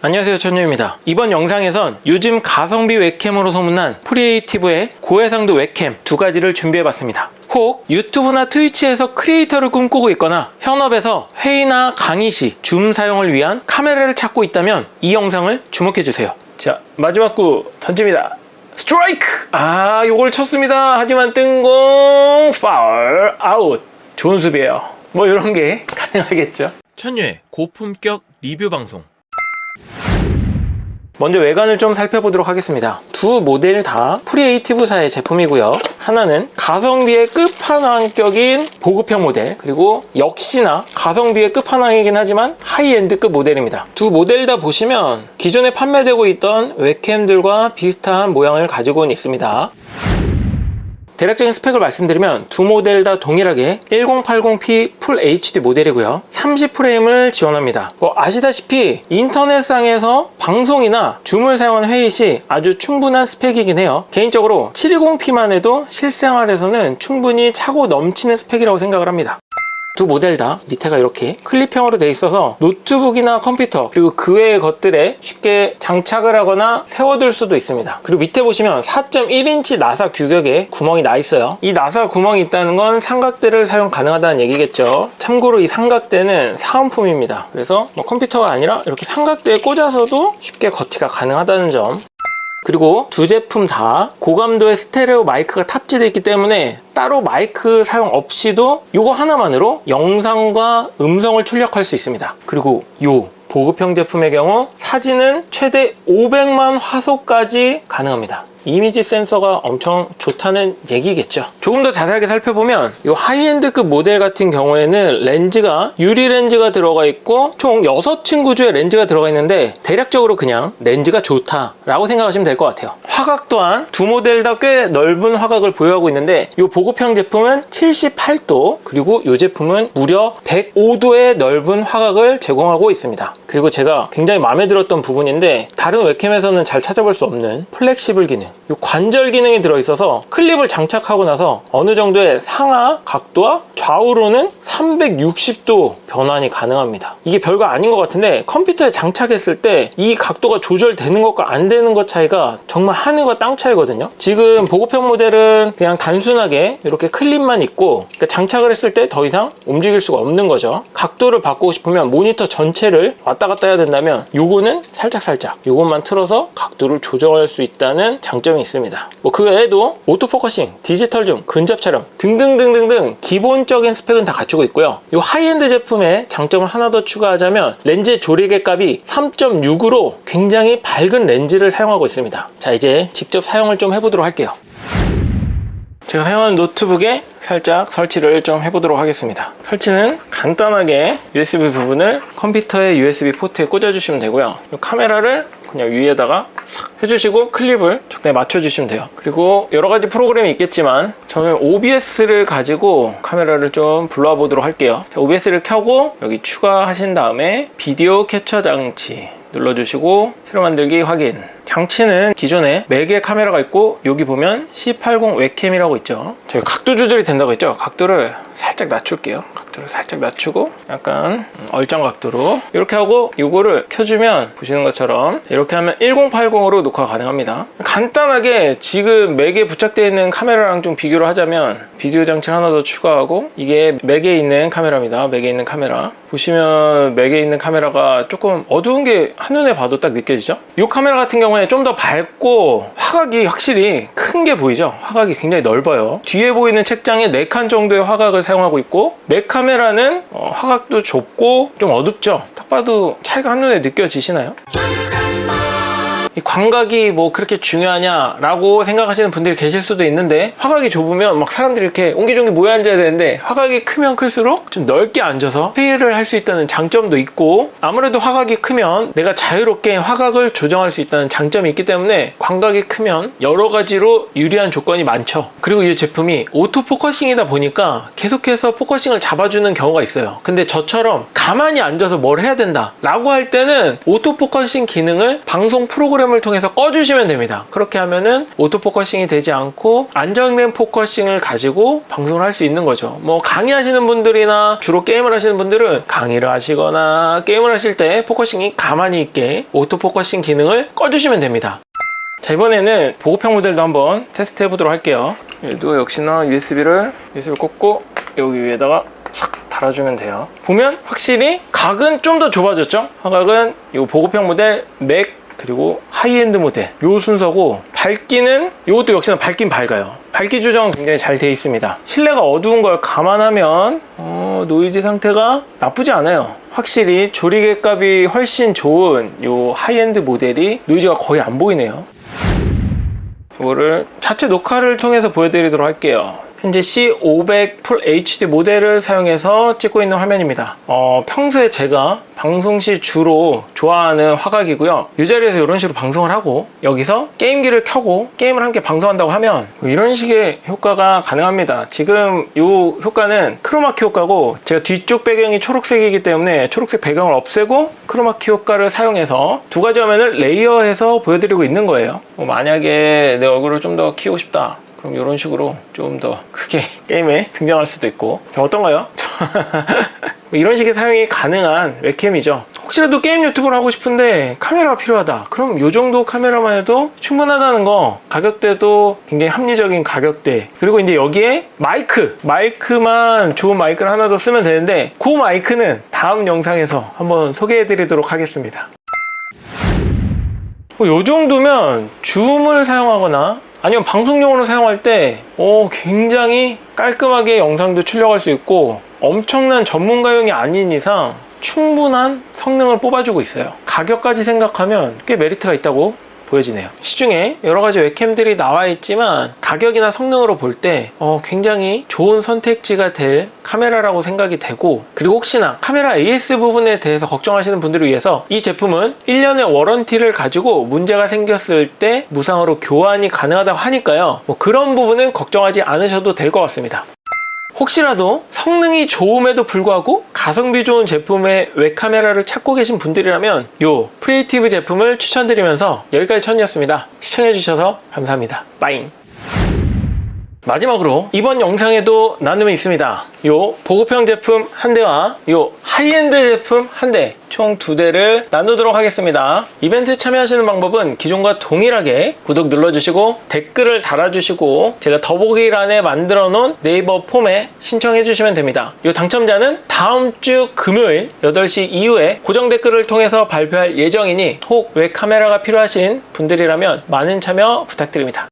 안녕하세요, 천유입니다. 이번 영상에선 요즘 가성비 웹캠으로 소문난 프리에이티브의 고해상도 웹캠 두 가지를 준비해봤습니다. 혹 유튜브나 트위치에서 크리에이터를 꿈꾸고 있거나 현업에서 회의나 강의 시 줌 사용을 위한 카메라를 찾고 있다면 이 영상을 주목해주세요. 자, 마지막 구 던집니다. 스트라이크! 요걸 쳤습니다. 하지만 뜬공 파울 아웃. 좋은 수비예요. 뭐 이런 게 가능하겠죠. 천유의 고품격 리뷰 방송. 먼저 외관을 좀 살펴보도록 하겠습니다. 두 모델 다 프리에이티브사의 제품이고요. 하나는 가성비의 끝판왕격인 보급형 모델, 그리고 역시나 가성비의 끝판왕이긴 하지만 하이엔드급 모델입니다. 두 모델 다 보시면 기존에 판매되고 있던 웹캠들과 비슷한 모양을 가지고는 있습니다. 대략적인 스펙을 말씀드리면 두 모델 다 동일하게 1080p 풀 HD 모델이고요. 30프레임을 지원합니다. 아시다시피 인터넷상에서 방송이나 줌을 사용하는 회의 시 아주 충분한 스펙이긴 해요. 개인적으로 720p만 해도 실생활에서는 충분히 차고 넘치는 스펙이라고 생각을 합니다. 두 모델 다 밑에가 이렇게 클립형으로 되어 있어서 노트북이나 컴퓨터 그리고 그 외의 것들에 쉽게 장착을 하거나 세워둘 수도 있습니다. 그리고 밑에 보시면 4.1인치 나사 규격에 구멍이 나 있어요. 이 나사 구멍이 있다는 건 삼각대를 사용 가능하다는 얘기겠죠. 참고로 이 삼각대는 사은품입니다. 그래서 컴퓨터가 아니라 이렇게 삼각대에 꽂아서도 쉽게 거치가 가능하다는 점. 그리고 두 제품 다 고감도의 스테레오 마이크가 탑재되어 있기 때문에 따로 마이크 사용 없이도 이거 하나만으로 영상과 음성을 출력할 수 있습니다. 그리고 이 보급형 제품의 경우 사진은 최대 500만 화소까지 가능합니다. 이미지 센서가 엄청 좋다는 얘기겠죠. 조금 더 자세하게 살펴보면 이 하이엔드급 모델 같은 경우에는 렌즈가 유리 렌즈가 들어가 있고 총 6층 구조의 렌즈가 들어가 있는데 대략적으로 그냥 렌즈가 좋다라고 생각하시면 될 것 같아요. 화각 또한 두 모델 다 꽤 넓은 화각을 보유하고 있는데 이 보급형 제품은 78도 그리고 이 제품은 무려 105도의 넓은 화각을 제공하고 있습니다. 그리고 제가 굉장히 마음에 들었던 부분인데 다른 웹캠에서는 잘 찾아볼 수 없는 플렉시블 기능, 이 관절 기능이 들어있어서 클립을 장착하고 나서 어느 정도의 상하 각도와 좌우로는 360도 변환이 가능합니다. 이게 별거 아닌 것 같은데 컴퓨터에 장착했을 때 이 각도가 조절되는 것과 안 되는 것 차이가 정말 하늘과 땅 차이거든요. 지금 보급형 모델은 그냥 단순하게 이렇게 클립만 있고 그러니까 장착을 했을 때 더 이상 움직일 수가 없는 거죠. 각도를 바꾸고 싶으면 모니터 전체를 왔다 갔다 해야 된다면 요거는 살짝 요것만 틀어서 각도를 조정할 수 있다는 장점이 있습니다. 그 외에도 오토포커싱, 디지털 줌, 근접 촬영 등등등등등 기본적인 스펙은 다 갖추고 있고요. 이 하이엔드 제품의 장점을 하나 더 추가하자면 렌즈의 조리개 값이 3.6으로 굉장히 밝은 렌즈를 사용하고 있습니다. 자, 이제 직접 사용을 좀 해보도록 할게요. 제가 사용하는 노트북에 살짝 설치를 좀 해보도록 하겠습니다. 설치는 간단하게 USB 부분을 컴퓨터의 USB 포트에 꽂아주시면 되고요. 카메라를 그냥 위에다가 해주시고 클립을 적당히 맞춰주시면 돼요. 그리고 여러가지 프로그램이 있겠지만 저는 OBS를 가지고 카메라를 좀 불러와 보도록 할게요. 자, OBS를 켜고 여기 추가하신 다음에 비디오 캡처 장치 눌러주시고 새로 만들기 확인. 장치는 기존에 4개의 카메라가 있고 여기 보면 C80 웹캠이라고 있죠. 저희 각도 조절이 된다고 했죠. 각도를 살짝 낮출게요. 각도를 살짝 낮추고 약간 얼짱 각도로 이렇게 하고 이거를 켜주면 보시는 것처럼 이렇게 하면 1080으로 녹화가 가능합니다. 간단하게 지금 맥에 부착되어 있는 카메라랑 좀 비교를 하자면 비디오 장치를 하나 더 추가하고 이게 맥에 있는 카메라입니다. 맥에 있는 카메라 보시면 맥에 있는 카메라가 조금 어두운 게 한눈에 봐도 딱 느껴지죠. 이 카메라 같은 경우에 좀 더 밝고 화각이 확실히 큰 게 보이죠. 화각이 굉장히 넓어요. 뒤에 보이는 책장에 4칸 정도의 화각을 사용하고 있고 맥 카메라는 화각도 좁고 좀 어둡죠. 딱 봐도 차이가 한눈에 느껴지시나요? 이 광각이 그렇게 중요하냐라고 생각하시는 분들이 계실 수도 있는데 화각이 좁으면 사람들이 이렇게 옹기종기 모여 앉아야 되는데 화각이 크면 클수록 좀 넓게 앉아서 회의를 할 수 있다는 장점도 있고 아무래도 화각이 크면 내가 자유롭게 화각을 조정할 수 있다는 장점이 있기 때문에 광각이 크면 여러 가지로 유리한 조건이 많죠. 그리고 이 제품이 오토 포커싱이다 보니까 계속해서 포커싱을 잡아주는 경우가 있어요. 근데 저처럼 가만히 앉아서 뭘 해야 된다 라고 할 때는 오토 포커싱 기능을 방송 프로그램 필름을 통해서 꺼주시면 됩니다. 그렇게 하면은 오토포커싱이 되지 않고 안정된 포커싱을 가지고 방송을 할 수 있는 거죠. 뭐 강의하시는 분들이나 주로 게임을 하시는 분들은 강의를 하시거나 게임을 하실 때 포커싱이 가만히 있게 오토포커싱 기능을 꺼주시면 됩니다. 자, 이번에는 보급형 모델도 한번 테스트 해보도록 할게요. 얘도 역시나 USB를 꽂고 여기 위에다가 싹 달아주면 돼요. 보면 확실히 각은 좀 더 좁아졌죠? 화각은 이 보급형 모델 맥 그리고 하이엔드 모델 요 순서고, 밝기는 이것도 역시나 밝긴 밝아요. 밝기 조정은 굉장히 잘 되어 있습니다. 실내가 어두운 걸 감안하면 노이즈 상태가 나쁘지 않아요. 확실히 조리개 값이 훨씬 좋은 요 하이엔드 모델이 노이즈가 거의 안 보이네요. 이거를 자체 녹화를 통해서 보여드리도록 할게요. 현재 C500 풀 HD 모델을 사용해서 찍고 있는 화면입니다. 평소에 제가 방송 시 주로 좋아하는 화각이고요. 이 자리에서 이런 식으로 방송을 하고 여기서 게임기를 켜고 게임을 함께 방송한다고 하면 이런 식의 효과가 가능합니다. 지금 이 효과는 크로마키 효과고, 제가 뒤쪽 배경이 초록색이기 때문에 초록색 배경을 없애고 크로마키 효과를 사용해서 두 가지 화면을 레이어해서 보여드리고 있는 거예요. 만약에 내 얼굴을 좀 더 키우고 싶다, 그럼 이런 식으로 좀 더 크게 게임에 등장할 수도 있고. 어떤가요? 이런 식의 사용이 가능한 웹캠이죠. 혹시라도 게임 유튜브를 하고 싶은데 카메라가 필요하다, 그럼 이 정도 카메라만 해도 충분하다는 거. 가격대도 굉장히 합리적인 가격대. 그리고 이제 여기에 마이크만 좋은 마이크를 하나 더 쓰면 되는데, 그 마이크는 다음 영상에서 한번 소개해 드리도록 하겠습니다. 이 정도면 줌을 사용하거나 아니면 방송용으로 사용할 때 굉장히 깔끔하게 영상도 출력할 수 있고, 엄청난 전문가용이 아닌 이상 충분한 성능을 뽑아주고 있어요. 가격까지 생각하면 꽤 메리트가 있다고 보여지네요. 시중에 여러 가지 웹캠들이 나와 있지만 가격이나 성능으로 볼 때 굉장히 좋은 선택지가 될 카메라라고 생각이 되고, 그리고 혹시나 카메라 AS 부분에 대해서 걱정하시는 분들을 위해서 이 제품은 1년의 워런티를 가지고 문제가 생겼을 때 무상으로 교환이 가능하다고 하니까요. 그런 부분은 걱정하지 않으셔도 될 것 같습니다. 혹시라도 성능이 좋음에도 불구하고 가성비 좋은 제품의 웹카메라를 찾고 계신 분들이라면 이 프리에이티브 제품을 추천드리면서 여기까지 천이었습니다. 시청해주셔서 감사합니다. 빠잉. 마지막으로 이번 영상에도 나눔이 있습니다. 요 보급형 제품 한 대와 요 하이엔드 제품 한 대, 총 2대를 나누도록 하겠습니다. 이벤트에 참여하시는 방법은 기존과 동일하게 구독 눌러주시고 댓글을 달아주시고 제가 더보기란에 만들어 놓은 네이버 폼에 신청해 주시면 됩니다. 요 당첨자는 다음 주 금요일 8시 이후에 고정 댓글을 통해서 발표할 예정이니 혹 웹카메라가 필요하신 분들이라면 많은 참여 부탁드립니다.